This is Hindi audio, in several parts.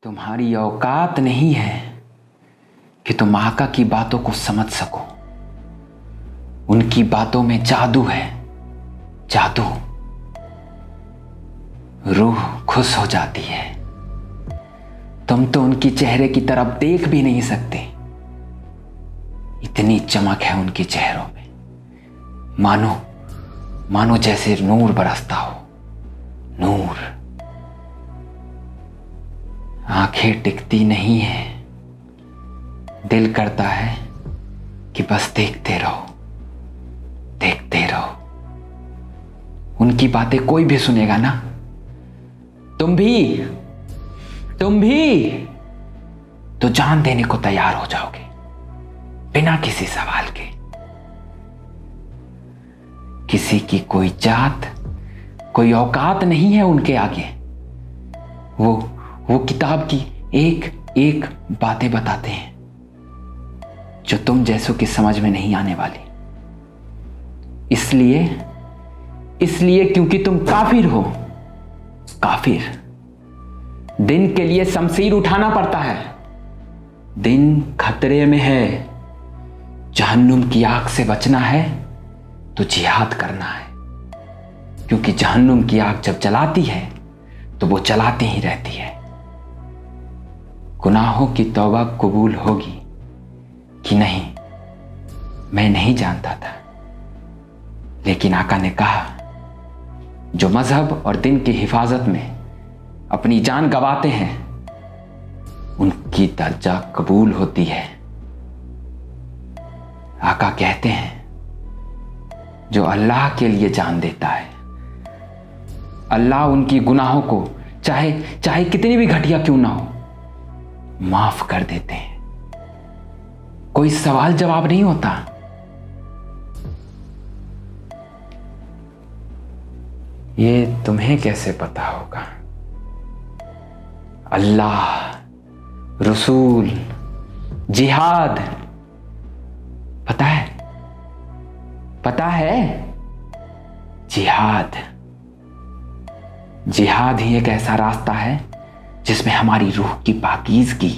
तुम्हारी औकात नहीं है कि तुम आका की बातों को समझ सको। उनकी बातों में जादू है, जादू। रूह खुश हो जाती है। तुम तो उनकी चेहरे की तरफ देख भी नहीं सकते, इतनी चमक है उनके चेहरों में। मानो जैसे नूर बरसता हो, नूर। आंखें टिकती नहीं है, दिल करता है कि बस देखते रहो, देखते रहो। उनकी बातें कोई भी सुनेगा ना, तुम भी तो जान देने को तैयार हो जाओगे, बिना किसी सवाल के। किसी की कोई जात, कोई औकात नहीं है उनके आगे। वो किताब की एक एक बातें बताते हैं जो तुम जैसों की समझ में नहीं आने वाली। इसलिए क्योंकि तुम काफिर हो, काफिर। दिन के लिए शमशीर उठाना पड़ता है। दिन खतरे में है, जहन्नुम की आग से बचना है तो जिहाद करना है, क्योंकि जहन्नुम की आग जब जलाती है तो वो जलाती ही रहती है। गुनाहों की तौबा कबूल होगी कि नहीं, मैं नहीं जानता था, लेकिन आका ने कहा जो मजहब और दिन की हिफाजत में अपनी जान गंवाते हैं उनकी दर्जा कबूल होती है। आका कहते हैं जो अल्लाह के लिए जान देता है, अल्लाह उनकी गुनाहों को चाहे कितनी भी घटिया क्यों ना हो, माफ कर देते हैं। कोई सवाल जवाब नहीं होता। ये तुम्हें कैसे पता होगा? अल्लाह, रसूल, जिहाद, पता है? पता है? जिहाद ही एक ऐसा रास्ता है जिसमें हमारी रूह की पाकीज़गी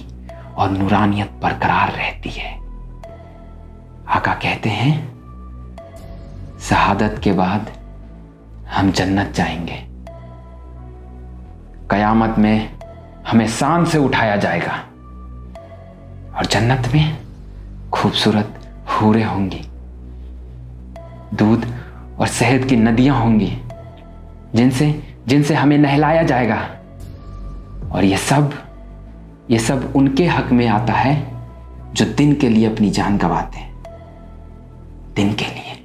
और नूरानियत बरकरार रहती है। आका कहते हैं शहादत के बाद हम जन्नत जाएंगे। कयामत में हमें शान से उठाया जाएगा और जन्नत में खूबसूरत हूरें होंगी, दूध और शहद की नदियां होंगी जिनसे हमें नहलाया जाएगा। और ये सब उनके हक में आता है जो दिन के लिए अपनी जान गंवाते हैं, दिन के लिए।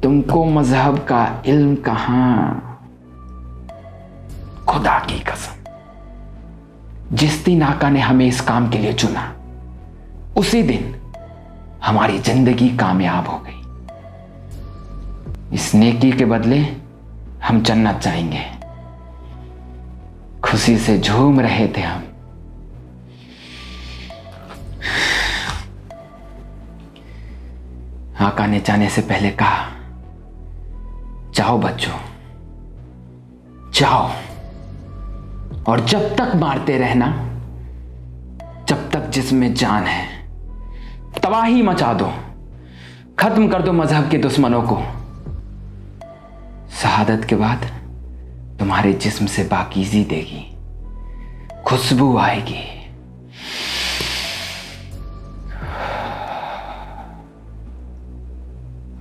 तुमको मजहब का इल्म कहां? खुदा की कसम, जिस दिन आका ने हमें इस काम के लिए चुना, उसी दिन हमारी जिंदगी कामयाब हो गई। इस नेकी के बदले हम जन्नत जाएंगे। खुशी से झूम रहे थे हम। आका ने जाने से पहले कहा, जाओ बच्चों, जाओ, और जब तक मारते रहना, जब तक जिसमें जान है। तबाही मचा दो, खत्म कर दो मजहब के दुश्मनों को। शहादत के बाद तुम्हारे जिस्म से पाकीज़ी देगी, खुशबू आएगी।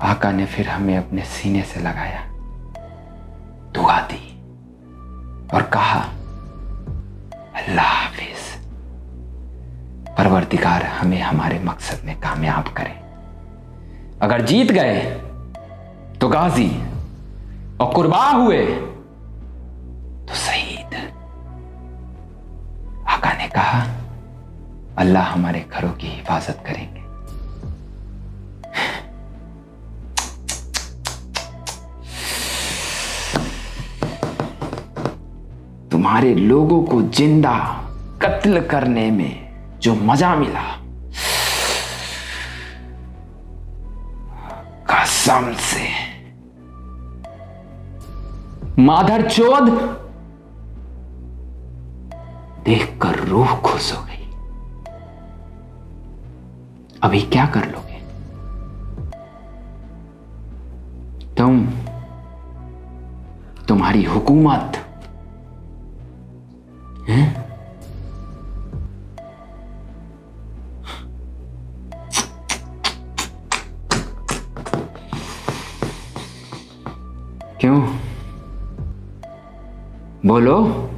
आका ने फिर हमें अपने सीने से लगाया, दुआ दी और कहा, अल्लाह हाफिज। परवरदिगार हमें हमारे मकसद में कामयाब करे। अगर जीत गए तो गाजी, और कुर्बा हुए तो शहीद। आका ने कहा, अल्लाह हमारे घरों की हिफाजत करेंगे। तुम्हारे लोगों को जिंदा कत्ल करने में जो मजा मिला, कसम से माधर चोद, देखकर रूह खुश हो गई। अभी क्या कर लोगे तुम? तुम्हारी हुकूमत है? क्यों? बोलो।